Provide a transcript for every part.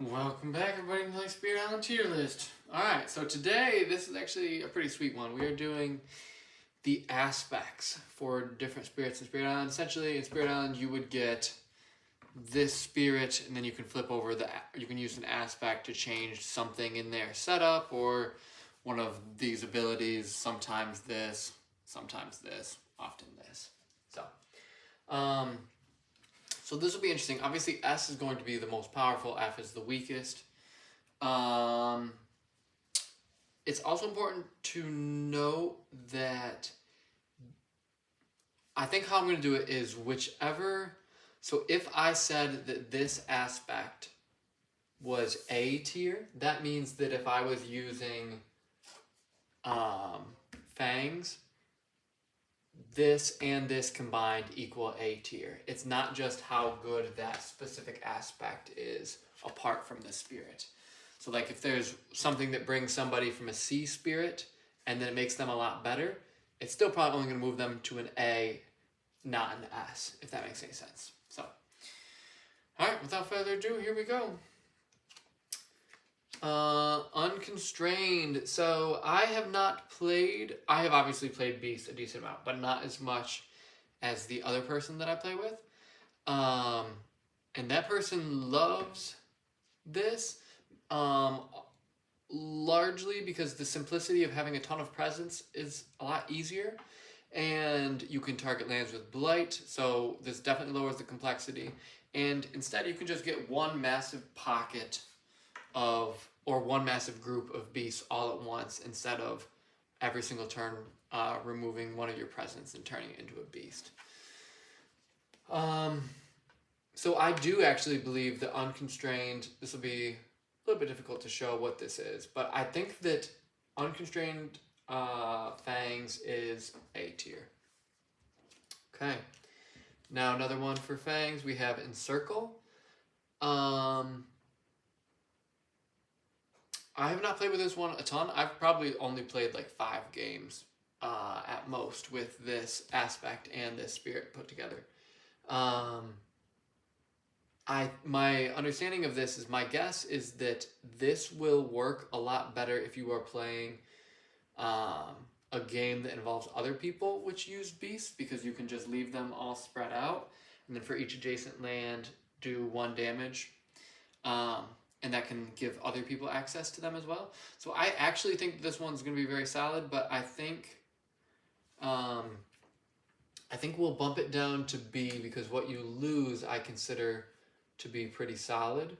Welcome back, everybody, to the Spirit Island tier list. Alright, so today, this is actually a pretty sweet one. We are doing the aspects for different spirits in Spirit Island. Essentially, in Spirit Island, you would get this spirit, and then you can flip over you can use an aspect to change something in their setup, or one of these abilities, sometimes this, often this. So this will be interesting. Obviously, S is going to be the most powerful. F is the weakest. It's also important to note that I think how I'm going to do it is whichever. So if I said that this aspect was A tier, that means that if I was using fangs, this and this combined equal A tier. It's not just how good that specific aspect is apart from the spirit. So like if there's something that brings somebody from a C spirit and then it makes them a lot better, it's still probably only going to move them to an A, not an S, if that makes any sense. So, all right, without further ado, here we go. Unconstrained. So I have obviously played Beast a decent amount, but not as much as the other person that I play with. And that person loves this, largely because the simplicity of having a ton of presence is a lot easier, and you can target lands with Blight, so this definitely lowers the complexity, and instead you can just get one massive pocket or one massive group of beasts all at once instead of every single turn removing one of your presence and turning it into a beast. So I do actually believe that Unconstrained, this will be a little bit difficult to show what this is, but I think that Unconstrained Fangs is A tier. Okay. Now another one for Fangs, we have Encircle. I have not played with this one a ton. I've probably only played like 5 games at most with this aspect and this spirit put together. My understanding of this is, my guess is that this will work a lot better if you are playing a game that involves other people which use beasts, because you can just leave them all spread out, and then for each adjacent land do 1 damage. And that can give other people access to them as well. So I actually think this one's going to be very solid, but I think we'll bump it down to B, because what you lose I consider to be pretty solid.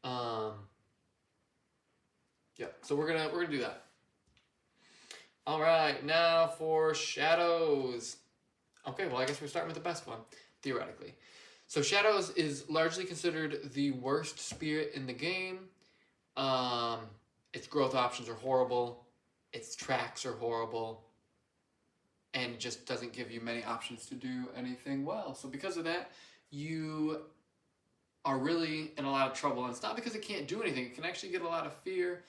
Yeah, so we're gonna do that. All right, now for Shadows. Okay, well I guess we're starting with the best one, theoretically. So Shadows is largely considered the worst spirit in the game. Its growth options are horrible. Its tracks are horrible. And it just doesn't give you many options to do anything well. So because of that, you are really in a lot of trouble. And it's not because it can't do anything. It can actually get a lot of fear.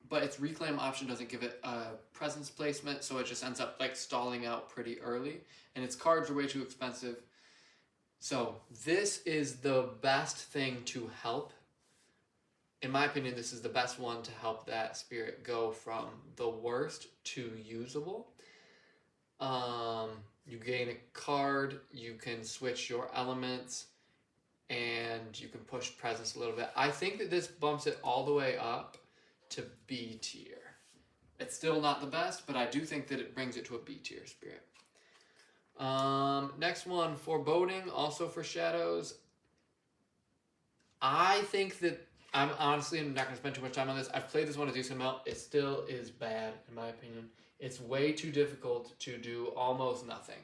But its reclaim option doesn't give it a presence placement, so it just ends up like stalling out pretty early, and its cards are way too expensive. So this is the best thing to help. In my opinion, this is the best one to help that spirit go from the worst to usable. You gain a card, you can switch your elements, and you can push presence a little bit. I think that this bumps it all the way up to B tier. It's still not the best, but I do think that it brings it to a B tier spirit. Next one, Foreboding, also for Shadows. I think that I'm not going to spend too much time on this. I've played this one a decent amount. It still is bad, in my opinion. It's way too difficult to do almost nothing.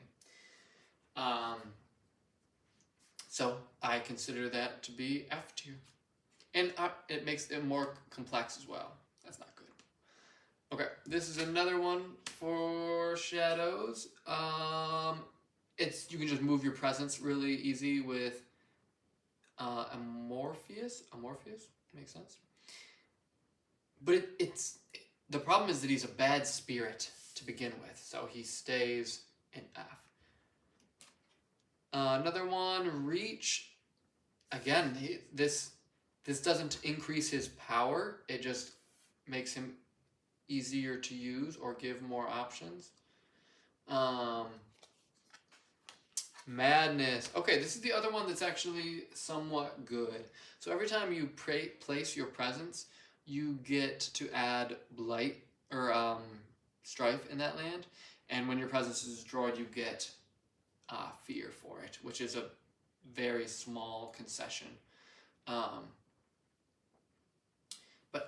So I consider that to be F tier. And it makes it more complex as well. That's not good. Okay, this is another one for Shadows. You can just move your presence really easy with Amorpheus. Amorpheus makes sense. But the problem is that he's a bad spirit to begin with, so he stays in F. Another one, Reach. Again, this doesn't increase his power. It just makes him easier to use or give more options. Madness. Okay, this is the other one that's actually somewhat good. So every time you place your presence, you get to add Blight or Strife in that land. And when your presence is destroyed, you get Fear for it, which is a very small concession. But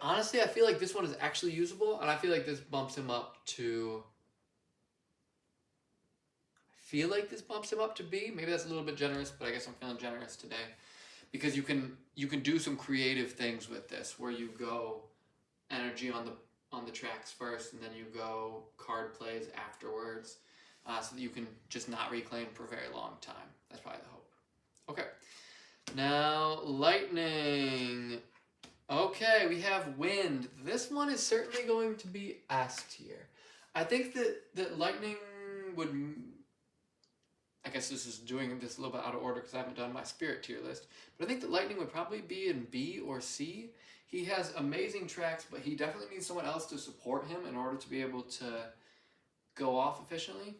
honestly, I feel like this one is actually usable, and I feel like this bumps him up to... B. Maybe that's a little bit generous, but I guess I'm feeling generous today. Because you can do some creative things with this, where you go energy on the tracks first, and then you go card plays afterwards, so that you can just not reclaim for a very long time. That's probably the hope. Okay. Now, lightning. Okay, we have wind. This one is certainly going to be S tier. I think that lightning would... I guess this is doing this a little bit out of order because I haven't done my spirit tier list. But I think that lightning would probably be in B or C. He has amazing tracks, but he definitely needs someone else to support him in order to be able to go off efficiently.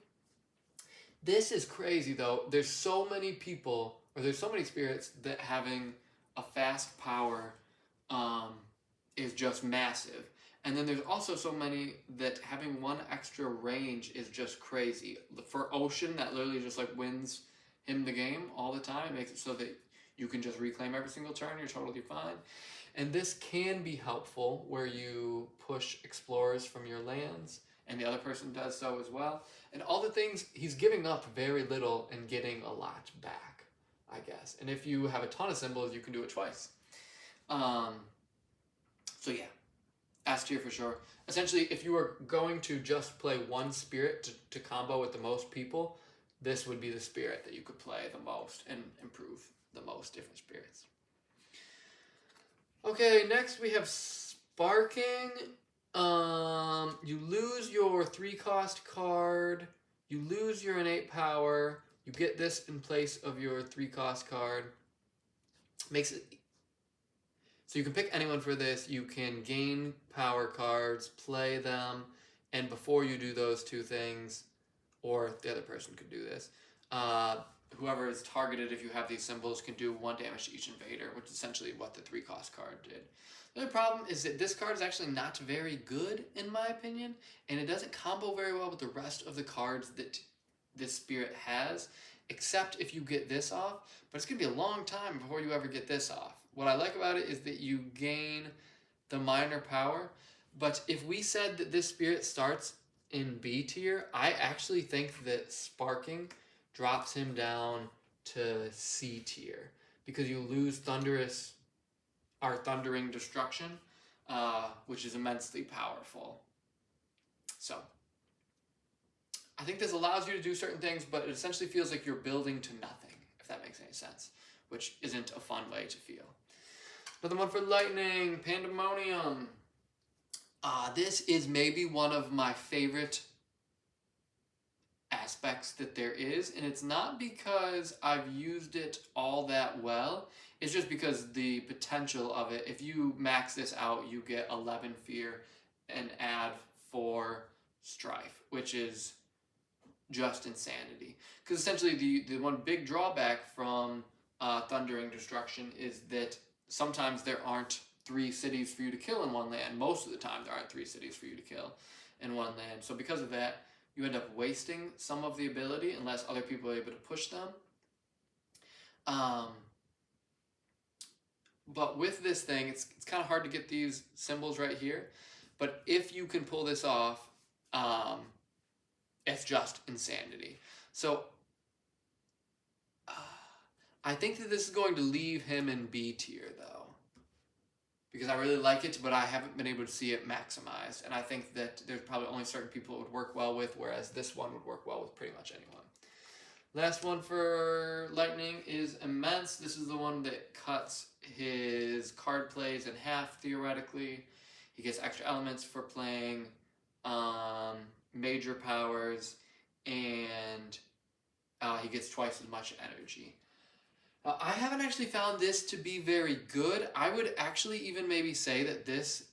This is crazy, though. There's so many people, or there's so many spirits that having a fast power is just massive. And then there's also so many that having one extra range is just crazy. For Ocean, that literally just like wins him the game all the time. It makes it so that you can just reclaim every single turn. You're totally fine. And this can be helpful where you push explorers from your lands, and the other person does so as well. And all the things, he's giving up very little and getting a lot back, I guess. And if you have a ton of symbols, you can do it twice. So yeah, S tier for sure. Essentially, if you were going to just play one spirit to combo with the most people, this would be the spirit that you could play the most and improve the most different spirits. Okay, next we have Sparking. You lose your 3-cost card. You lose your innate power. You get this in place of your 3-cost card. Makes it... So you can pick anyone for this. You can gain power cards, play them, and before you do those two things, or the other person could do this, whoever is targeted, if you have these symbols, can do 1 damage to each invader, which is essentially what the 3-cost card did. The other problem is that this card is actually not very good, in my opinion, and it doesn't combo very well with the rest of the cards that this spirit has, except if you get this off, but it's going to be a long time before you ever get this off. What I like about it is that you gain the minor power, but if we said that this spirit starts in B tier, I actually think that Sparking drops him down to C tier, because you lose Thundering Destruction, which is immensely powerful. So, I think this allows you to do certain things, but it essentially feels like you're building to nothing, if that makes any sense, which isn't a fun way to feel. Another one for lightning, Pandemonium. This is maybe one of my favorite aspects that there is, and it's not because I've used it all that well, it's just because the potential of it, if you max this out, you get 11 fear and add 4 strife, which is just insanity. Because essentially the one big drawback from Thundering Destruction is that sometimes there aren't 3 cities for you to kill in one land. Most of the time there aren't 3 cities for you to kill in one land. So because of that, you end up wasting some of the ability unless other people are able to push them. But with this thing, it's kind of hard to get these symbols right here. But if you can pull this off, it's just insanity. So I think that this is going to leave him in B tier, though, because I really like it, but I haven't been able to see it maximized, and I think that there's probably only certain people it would work well with, whereas this one would work well with pretty much anyone. Last one for Lightning is Immense. This is the one that cuts his card plays in half, theoretically. He gets extra elements for playing major powers, and he gets twice as much energy. I haven't actually found this to be very good. I would actually even maybe say that this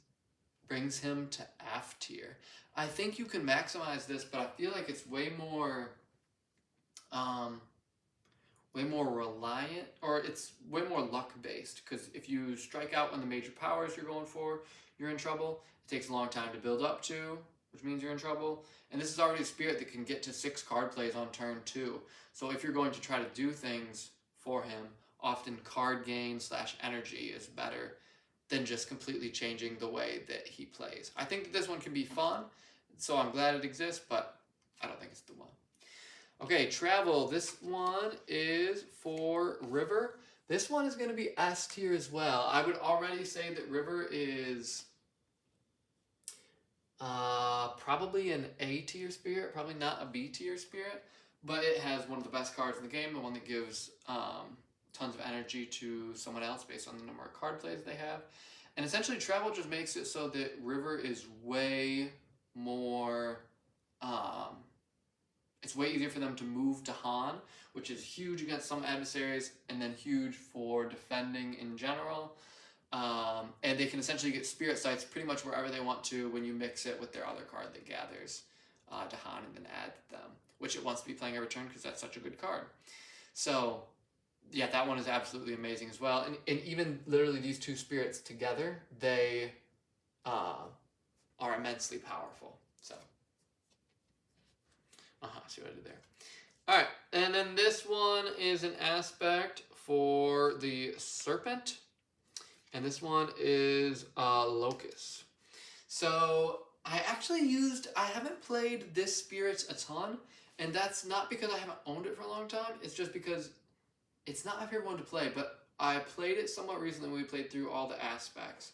brings him to F tier. I think you can maximize this, but I feel like it's way more reliant, or it's way more luck based, because if you strike out on the major powers you're going for, you're in trouble. It takes a long time to build up to, which means you're in trouble. And this is already a spirit that can get to 6 card plays on turn 2. So if you're going to try to do things for him, often card gain / energy is better than just completely changing the way that he plays. I think that this one can be fun, so I'm glad it exists, but I don't think it's the one. Okay, travel. This one is for River. This one is going to be S tier as well. I would already say that River is probably an A tier spirit, probably not a B tier spirit, but it has one of the best cards in the game, the one that gives tons of energy to someone else based on the number of card plays they have. And essentially, travel just makes it so that River is way more... it's way easier for them to move to Han, which is huge against some adversaries, and then huge for defending in general. And they can essentially get Spirit Sights pretty much wherever they want to when you mix it with their other card that gathers to Han and then add them, which it wants to be playing every turn because that's such a good card. So, yeah, that one is absolutely amazing as well. And even literally these two spirits together, they are immensely powerful. So, see what I did there. All right, and then this one is an aspect for the Serpent, and this one is Locust. So I haven't played this spirit a ton, and that's not because I haven't owned it for a long time. It's just because it's not my favorite one to play, but I played it somewhat recently when we played through all the aspects,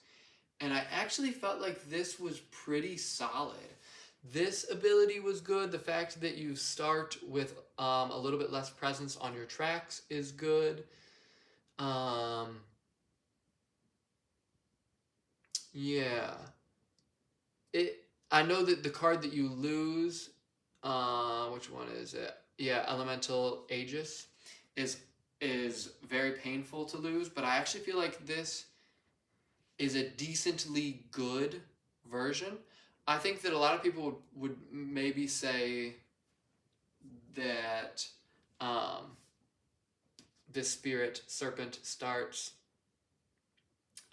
and I actually felt like this was pretty solid. This ability was good. The fact that you start with a little bit less presence on your tracks is good. Yeah. I know that the card that you lose, which one is it? Yeah, Elemental Aegis is very painful to lose, but I actually feel like this is a decently good version. I think that a lot of people would maybe say that this spirit Serpent starts...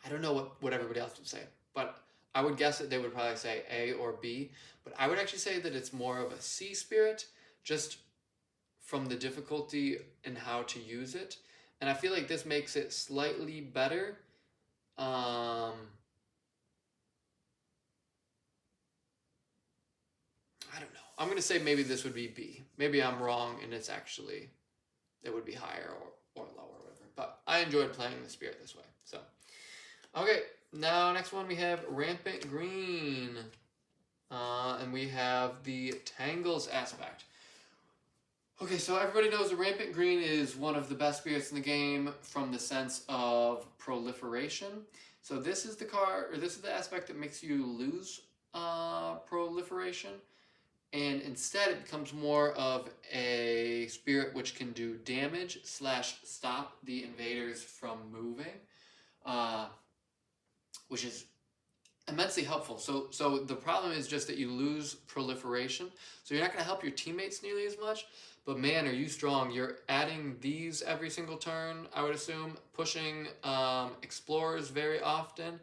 I don't know what everybody else would say, but I would guess that they would probably say A or B, but I would actually say that it's more of a C spirit, just from the difficulty and how to use it. And I feel like this makes it slightly better. I don't know. I'm going to say maybe this would be B. Maybe I'm wrong and it would be higher or lower or whatever. But I enjoyed playing the spirit this way. So, okay. Now, next one we have Rampant Green. And we have the Tangles aspect. Okay, so everybody knows the Rampant Green is one of the best spirits in the game from the sense of proliferation. So this is the card, or this is the aspect that makes you lose proliferation. And instead it becomes more of a spirit which can do damage / stop the invaders from moving, which is immensely helpful. So the problem is just that you lose proliferation, so you're not going to help your teammates nearly as much, but man, are you strong. You're adding these every single turn, I would assume, pushing explorers very often,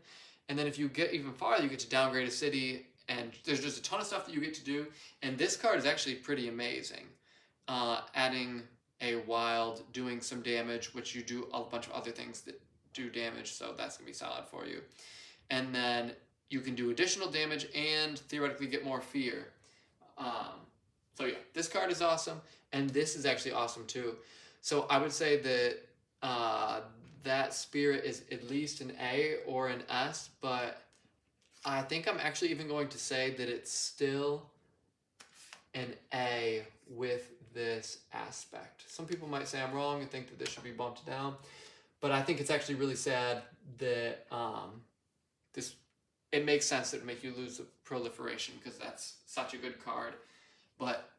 and then if you get even farther, you get to downgrade a city, and there's just a ton of stuff that you get to do, and this card is actually pretty amazing. Adding a wild, doing some damage, which you do a bunch of other things that do damage, so that's going to be solid for you. And then you can do additional damage and theoretically get more fear. So yeah, this card is awesome, and this is actually awesome too. So I would say that that spirit is at least an A or an S, but I think I'm actually even going to say that it's still an A with this aspect. Some people might say I'm wrong and think that this should be bumped down, but I think it's actually really sad that it makes sense that it make you lose the proliferation because that's such a good card, but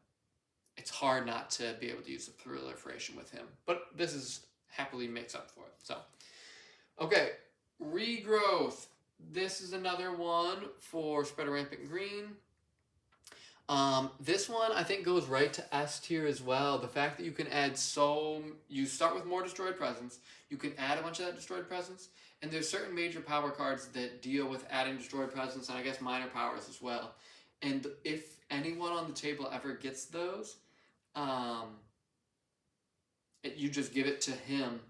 it's hard not to be able to use the proliferation with him. But this is happily makes up for it. So, okay, regrowth. This is another one for Spread of Rampant Green. This one I think goes right to S tier as well. The fact that you can add you start with more Destroyed Presence, you can add a bunch of that Destroyed Presence, and there's certain major power cards that deal with adding Destroyed Presence, and I guess minor powers as well. And if anyone on the table ever gets those, you just give it to him,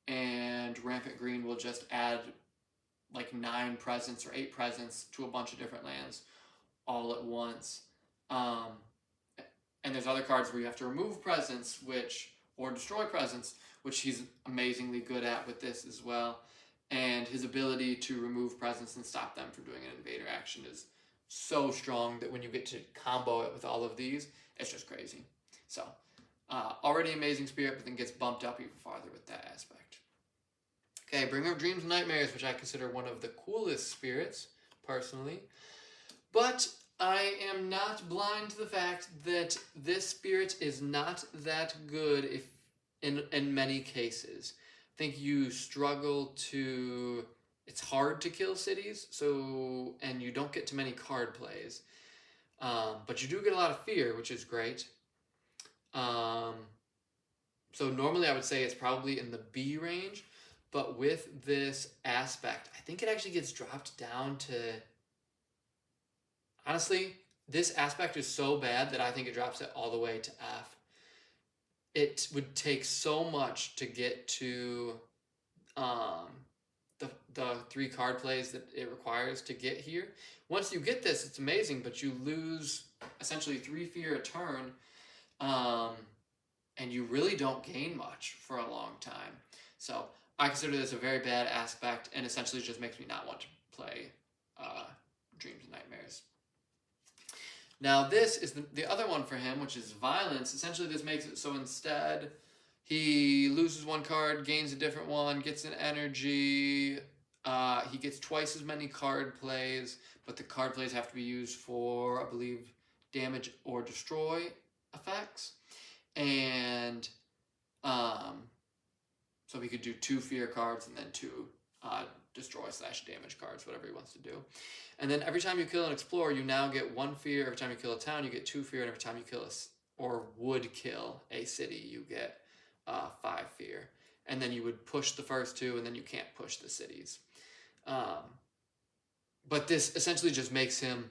and Rampant Green will just add like 9 presence or 8 presence to a bunch of different lands all at once. And there's other cards where you have to remove presence, or destroy presence, which he's amazingly good at with this as well. And his ability to remove presence and stop them from doing an invader action is so strong that when you get to combo it with all of these, it's just crazy. So, already amazing spirit, but then gets bumped up even farther with that aspect. Okay, Bringer of Dreams and Nightmares, which I consider one of the coolest spirits, personally. But I am not blind to the fact that this spirit is not that good in many cases. I think you struggle to... It's hard to kill cities, and you don't get to many card plays. But you do get a lot of fear, which is great. So normally I would say it's probably in the B range, but with this aspect, I think it actually gets dropped down to... Honestly, this aspect is so bad that I think it drops it all the way to F. It would take so much to get to the 3 card plays that it requires to get here. Once you get this, it's amazing, but you lose essentially 3 fear a turn, and you really don't gain much for a long time. So I consider this a very bad aspect, and essentially just makes me not want to play Dreams and Nightmares. Now this is the other one for him, which is Violence. Essentially this makes it so instead he loses 1 card, gains a different one, gets an energy, he gets twice as many card plays, but the card plays have to be used for, I believe, damage or destroy effects. And so he could do 2 fear cards and then 2 destroy/damage cards, whatever he wants to do. And then every time you kill an explorer, you now get 1 fear. Every time you kill a town, you get 2 fear. And every time you kill would kill a city, you get 5 fear. And then you would push the first 2, and then you can't push the cities. But this essentially just makes him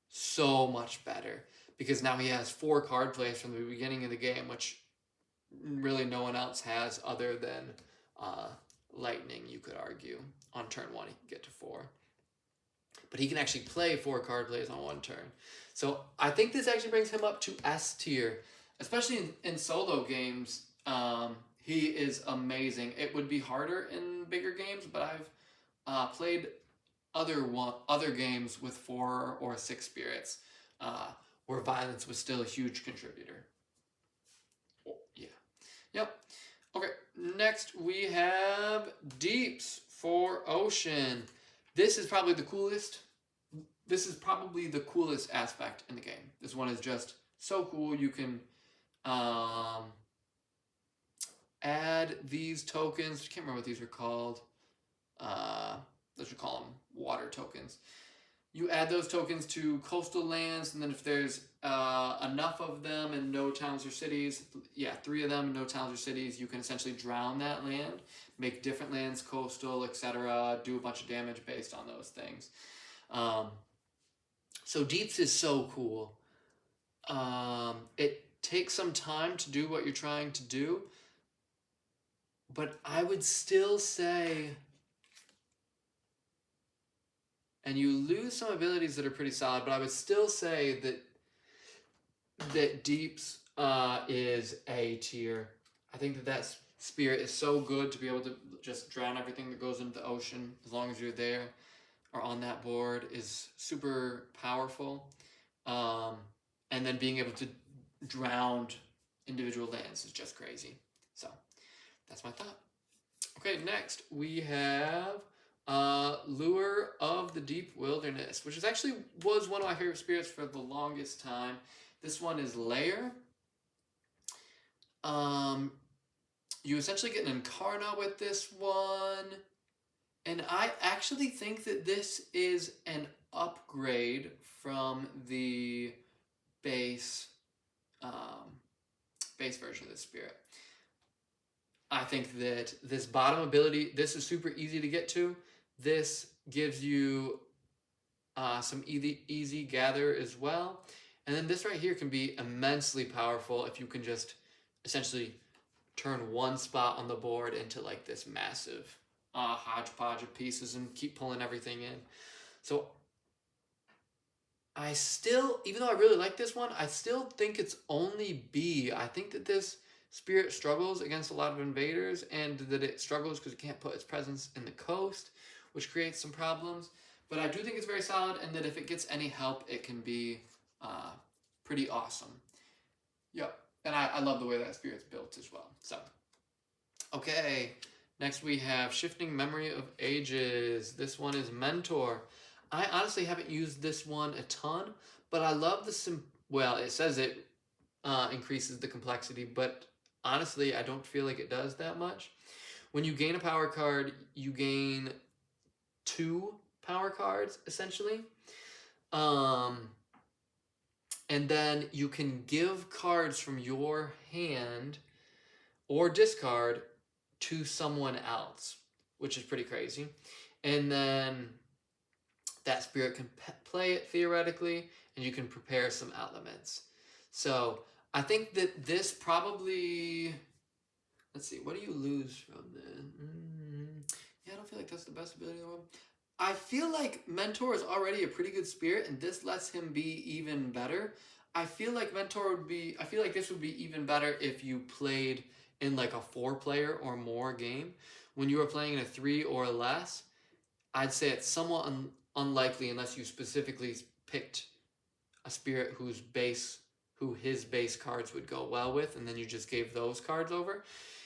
so much better, because now he has 4 card plays from the beginning of the game, which really no one else has other than Lightning, you could argue. On turn 1, he can get to 4. But he can actually play 4 card plays on 1 turn. So I think this actually brings him up to S tier, especially in solo games. He is amazing. It would be harder in bigger games, but I've played other games with 4 or 6 spirits where Violence was still a huge contributor. Yeah. Yep. Okay, next we have Deeps for Ocean. This is probably the coolest. This is probably the coolest aspect in the game. This one is just so cool. You can add these tokens. I can't remember what these are called. Let's just call them water tokens. You add those tokens to coastal lands, and then if there's enough of them and no towns or cities, 3 of them and no towns or cities, you can essentially drown that land, make different lands coastal, etc., do a bunch of damage based on those things. So Deeps is so cool. It takes some time to do what you're trying to do, but I would still say... And you lose some abilities that are pretty solid, but I would still say that Deeps is A tier. I think that spirit is so good to be able to just drown everything that goes into the ocean as long as you're there or on that board is super powerful. And then being able to drown individual lands is just crazy. So that's my thought. Okay, next we have... Lure of the Deep Wilderness, which was one of my favorite spirits for the longest time. This one is Lair. You essentially get an Incarna with this one. And I actually think that this is an upgrade from the base base version of the Spirit. I think that this bottom ability, this is super easy to get to. This gives you some easy gather as well. And then this right here can be immensely powerful if you can just essentially turn one spot on the board into like this massive hodgepodge of pieces and keep pulling everything in. So I still, even though I really like this one, I still think it's only B. I think that this Spirit struggles against a lot of invaders, and that it struggles because it can't put its presence in the coast, which creates some problems. But I do think it's very solid, and that if it gets any help, it can be pretty awesome. Yep, and I love the way that Spirit's built as well. So, okay, next we have Shifting Memory of Ages. This one is Mentor. I honestly haven't used this one a ton, but I love the well, it says it increases the complexity, but honestly, I don't feel like it does that much. When you gain a power card, you gain 2 power cards, essentially. And then you can give cards from your hand or discard to someone else, which is pretty crazy. And then that Spirit can play it theoretically, and you can prepare some elements. So I think that this probably, let's see, what do you lose from this? Yeah, I don't feel like that's the best ability in the world. I feel like Mentor is already a pretty good Spirit, and this lets him be even better. I feel like this would be even better if you played in like a 4-player or more game. When you are playing in a 3 or less, I'd say it's somewhat unlikely unless you specifically picked a Spirit who his base cards would go well with, and then you just gave those cards over.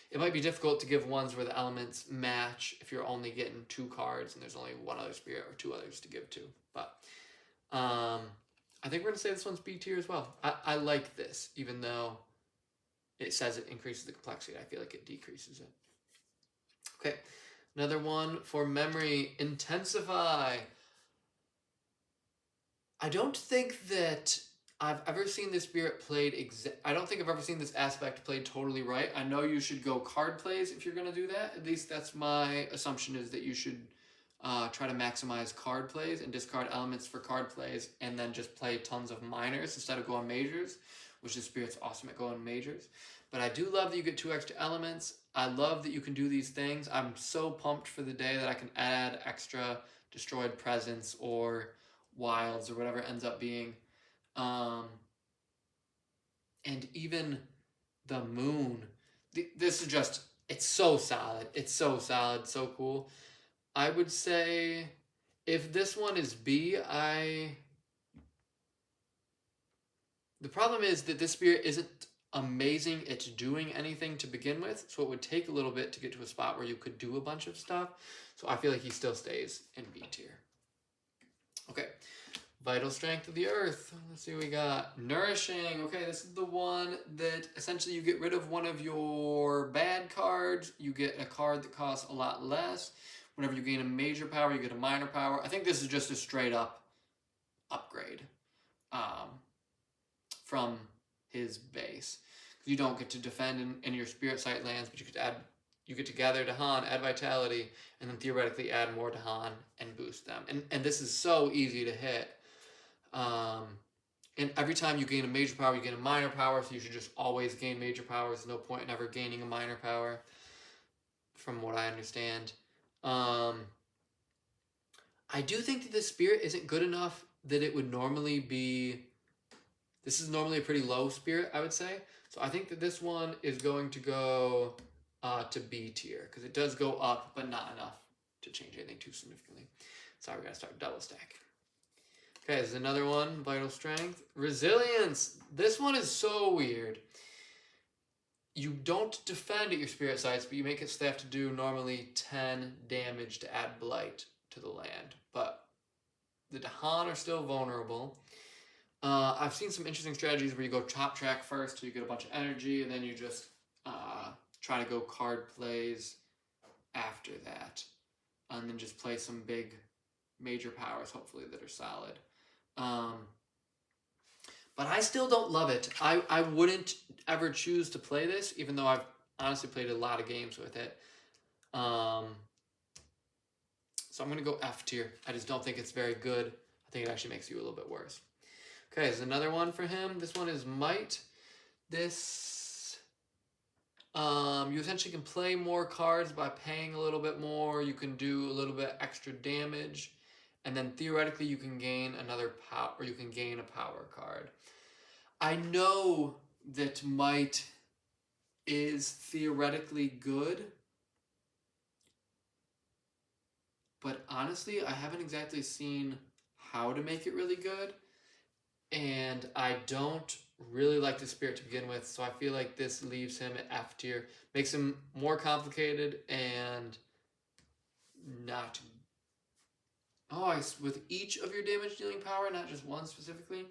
It might be difficult to give ones where the elements match if you're only getting 2 cards and there's only one other Spirit or 2 others to give to. But I think we're going to say this one's B tier as well. I like this, even though it says it increases the complexity. I feel like it decreases it. Okay, another one for memory, Intensify. I don't think that I've ever seen this Spirit played I don't think I've ever seen this aspect played totally right. I know you should go card plays if you're going to do that. At least that's my assumption, is that you should try to maximize card plays and discard elements for card plays, and then just play tons of minors instead of going majors, which the Spirit's awesome at going majors. But I do love that you get 2 extra elements. I love that you can do these things. I'm so pumped for the day that I can add extra Destroyed Presence or wilds or whatever it ends up being. And even the moon. This is just, it's so solid. It's so solid, so cool. I would say if this one is B, the problem is that this Spirit isn't amazing at doing anything to begin with, so it would take a little bit to get to a spot where you could do a bunch of stuff. So I feel like he still stays in B tier. Okay. Vital Strength of the Earth. Let's see what we got. Nourishing. Okay, this is the one that essentially you get rid of one of your bad cards. You get a card that costs a lot less. Whenever you gain a major power, you get a minor power. I think this is just a straight up upgrade from his base. You don't get to defend in your Spirit Sight lands, but you get to gather Dahan, add Vitality, and then theoretically add more Dahan and boost them. And this is so easy to hit. And every time you gain a major power, you gain a minor power, so you should just always gain major powers. There's no point in ever gaining a minor power, from what I understand. I do think that this Spirit isn't good enough that it would normally be... This is normally a pretty low Spirit, I would say. So I think that this one is going to go to B tier, because it does go up, but not enough to change anything too significantly. Sorry, we gotta start double stack. Okay, there's another one, Vital Strength. Resilience. This one is so weird. You don't defend at your Spirit Sights, but you make it so they have to do normally 10 damage to add Blight to the land. But the Dahan are still vulnerable. I've seen some interesting strategies where you go top track first, so you get a bunch of energy, and then you just try to go card plays after that, and then just play some big major powers, hopefully, that are solid. But I still don't love it. I wouldn't ever choose to play this, even though I've honestly played a lot of games with it. So I'm going to go F tier. I just don't think it's very good. I think it actually makes you a little bit worse. Okay, there's another one for him. This one is Might. This, you essentially can play more cards by paying a little bit more. You can do a little bit extra damage. And then theoretically you can gain another power, or you can gain a power card. I know that Might is theoretically good, but honestly, I haven't exactly seen how to make it really good, and I don't really like the spirit to begin with, so I feel like this leaves him at F tier, makes him more complicated and not. Oh, with each of your damage dealing power, not just one specifically.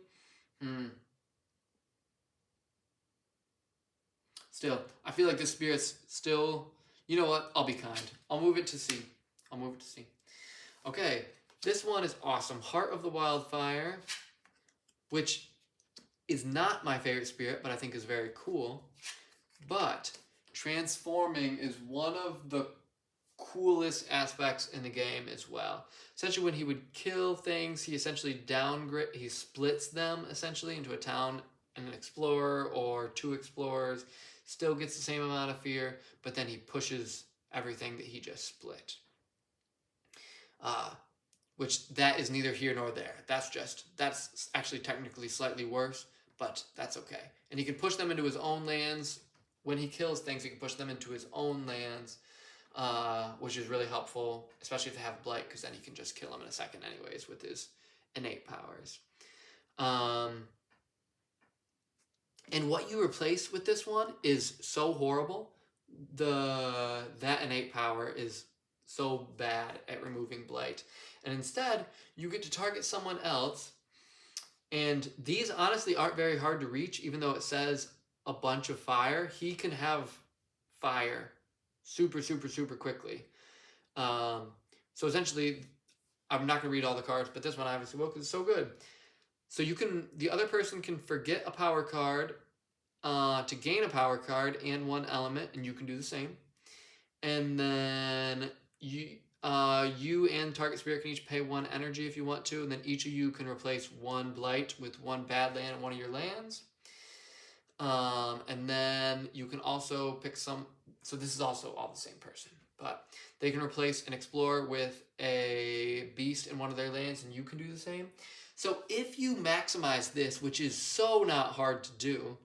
Still, I feel like this spirit's still. You know what? I'll be kind. I'll move it to C. Okay, this one is awesome. Heart of the Wildfire, which is not my favorite spirit, but I think is very cool. But transforming is one of the coolest aspects in the game as well. Essentially, when he would kill things, he essentially he splits them essentially into a town and an explorer or two explorers. Still gets the same amount of fear, but then he pushes everything that he just split. Which that is neither here nor there. That's actually technically slightly worse, but that's okay. And he can push them into his own lands. When he kills things, he can push them into his own lands, which is really helpful, especially if they have Blight, because then he can just kill them in a second anyways with his innate powers. And what you replace with this one is so horrible. That innate power is so bad at removing Blight. And instead, you get to target someone else. And these honestly aren't very hard to reach, even though it says a bunch of fire. He can have fire super, super, super quickly. So essentially, I'm not going to read all the cards, but this one I obviously will because it's so good. So the other person can forget a power card to gain a power card and one element, and you can do the same. And then you and target spirit can each pay one energy if you want to, and then each of you can replace one Blight with one bad land in one of your lands. And then you can also pick some. So this is also all the same person, but they can replace an explorer with a beast in one of their lands, and you can do the same. So if you maximize this, which is so not hard to do,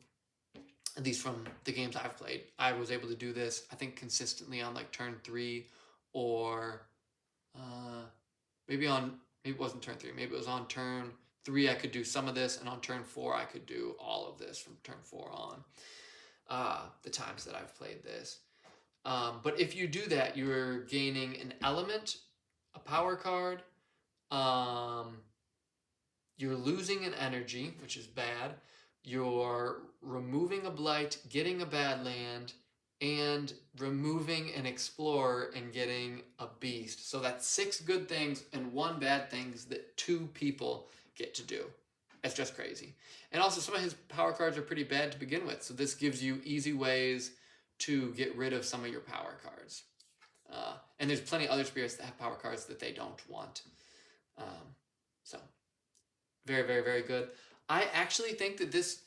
at least from the games I've played, I was able to do this, I think, consistently on like turn 3, or maybe it wasn't turn 3, maybe it was on turn 3 I could do some of this, and on turn 4 I could do all of this from turn 4 on, the times that I've played this. But if you do that, you're gaining an element, a power card, you're losing an energy, which is bad, you're removing a Blight, getting a bad land, and removing an explorer and getting a beast. So that's 6 good things and 1 bad things that 2 people get to do. It's just crazy. And also some of his power cards are pretty bad to begin with, so this gives you easy ways to get rid of some of your power cards. And there's plenty of other spirits that have power cards that they don't want. So very, very, very good. I actually think that this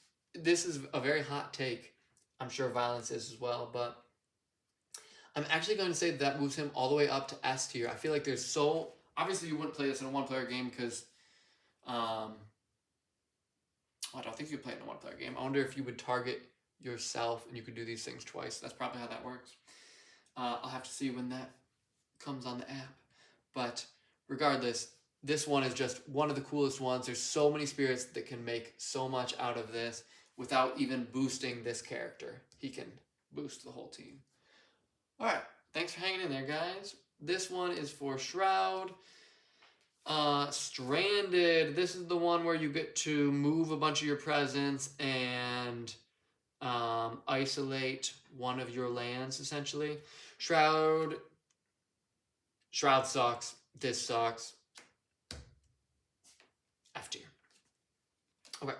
is a very hot take. I'm sure Violence is as well, but I'm actually going to say that moves him all the way up to S tier. I feel like there's so... Obviously, you wouldn't play this in a one-player game because... I don't think you'd play it in a one-player game. I wonder if you would target yourself and you could do these things twice. That's probably how that works. I'll have to see when that comes on the app. But regardless, this one is just one of the coolest ones. There's so many spirits that can make so much out of this without even boosting this character. He can boost the whole team. Alright, thanks for hanging in there, guys. This one is for Shroud. Stranded. This is the one where you get to move a bunch of your presence and isolate one of your lands, essentially. Shroud sucks. This sucks. F tier. Okay.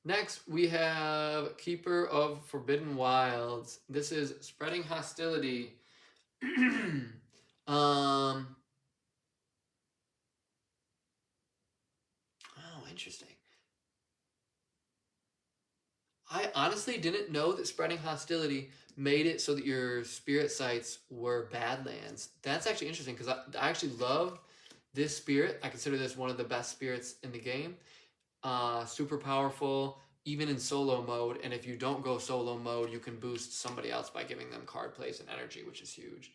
Next, we have Keeper of Forbidden Wilds. This is Spreading Hostility. Oh, interesting. I honestly didn't know that Spreading Hostility made it so that your spirit sites were Badlands. That's actually interesting because I actually love this spirit. I consider this one of the best spirits in the game. Super powerful, even in solo mode. And if you don't go solo mode, you can boost somebody else by giving them card plays and energy, which is huge.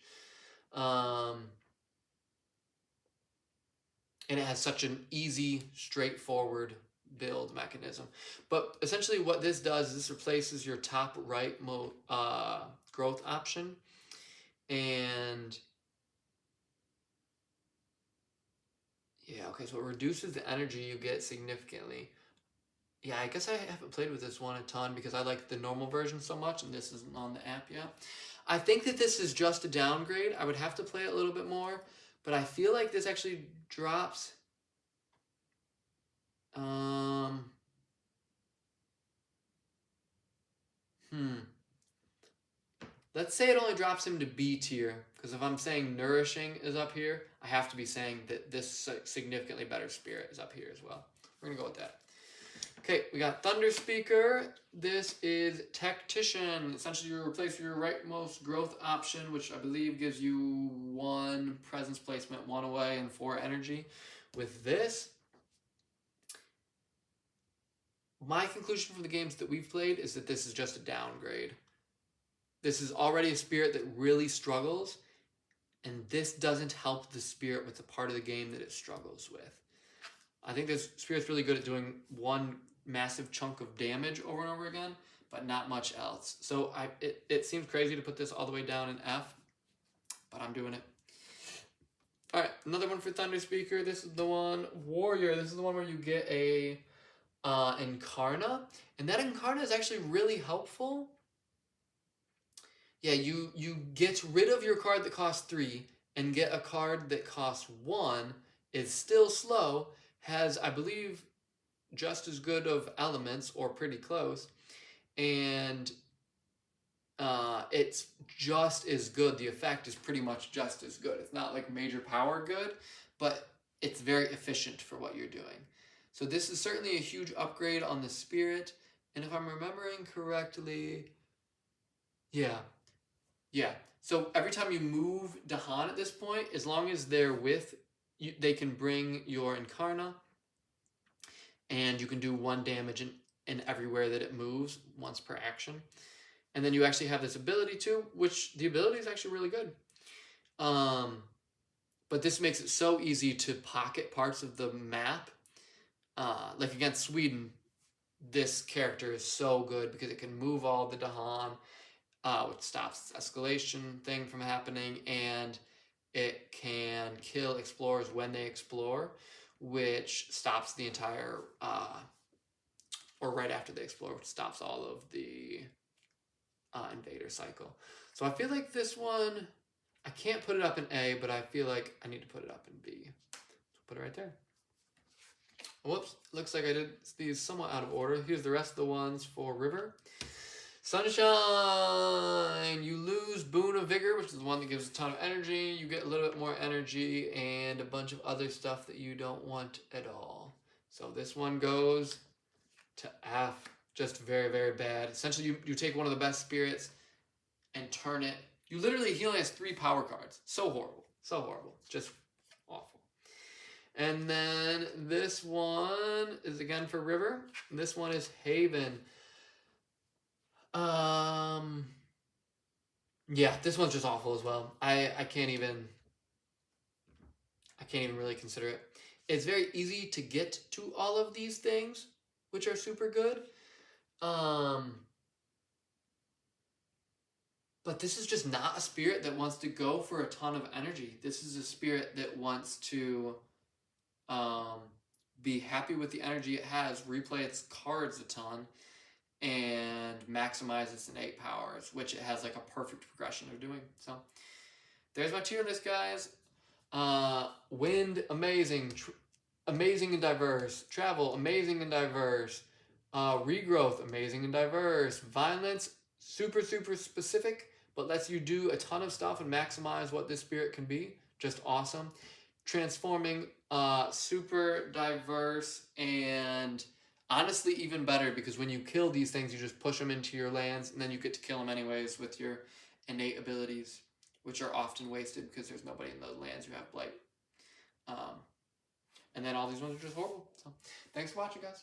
And it has such an easy, straightforward build mechanism. But essentially what this does is this replaces your top right growth option. And yeah, okay, so it reduces the energy you get significantly. Yeah, I guess I haven't played with this one a ton because I like the normal version so much and this isn't on the app yet. I think that this is just a downgrade. I would have to play it a little bit more, but I feel like this actually drops. Let's say it only drops him to B tier, because if I'm saying Nourishing is up here, I have to be saying that this significantly better spirit is up here as well. We're going to go with that. Okay, we got Thunder Speaker. This is Tactician. Essentially, you replace your rightmost growth option, which I believe gives you 1 presence placement, 1 away, and 4 energy. With this, my conclusion from the games that we've played is that this is just a downgrade. This is already a spirit that really struggles, and this doesn't help the spirit with the part of the game that it struggles with. I think this spirit's really good at doing 1 massive chunk of damage over and over again, but not much else. So it seems crazy to put this all the way down in F, but I'm doing it. All right, another one for Thunder Speaker. This is the one, Warrior. This is the one where you get a Incarna, and that Incarna is actually really helpful. Yeah, you get rid of your card that costs 3 and get a card that costs 1, is still slow, has, I believe, just as good of elements or pretty close, and it's just as good. The effect is pretty much just as good. It's not like major power good, but it's very efficient for what you're doing. So this is certainly a huge upgrade on the spirit, and if I'm remembering correctly, yeah. So every time you move Dahan at this point, as long as they're with you, they can bring your Incarna, and you can do 1 damage in everywhere that it moves once per action. And then you actually have this ability too, which the ability is actually really good. But this makes it so easy to pocket parts of the map. Like against Sweden, this character is so good because it can move all the Dahan, which stops this escalation thing from happening, and it can kill explorers when they explore, which stops the entire, or right after they explore, which stops all of the invader cycle. So I feel like this one, I can't put it up in A, but I feel like I need to put it up in B. So put it right there. Whoops, looks like I did these somewhat out of order. Here's the rest of the ones for River. Sunshine! You lose Boon of Vigor, which is the one that gives a ton of energy. You get a little bit more energy and a bunch of other stuff that you don't want at all. So this one goes to F. Just very, very bad. Essentially, you take one of the best spirits and turn it. He only has 3 power cards. So horrible. So horrible. Just awful. And then this one is again for River. And this one is Haven. Yeah, this one's just awful as well. I can't even really consider it. It's very easy to get to all of these things, which are super good. But this is just not a spirit that wants to go for a ton of energy. This is a spirit that wants to be happy with the energy it has, replay its cards a ton, and maximize its innate powers, which it has like a perfect progression of doing. So there's my tier list, guys. Wind, amazing. Amazing and diverse. Travel, amazing and diverse. Regrowth, amazing and diverse. Violence, super, super specific, but lets you do a ton of stuff and maximize what this spirit can be. Just awesome. Transforming, super diverse, and honestly even better, because when you kill these things, you just push them into your lands, and then you get to kill them anyways with your innate abilities, which are often wasted because there's nobody in those lands who have blight. And then all these ones are just horrible. So thanks for watching, guys.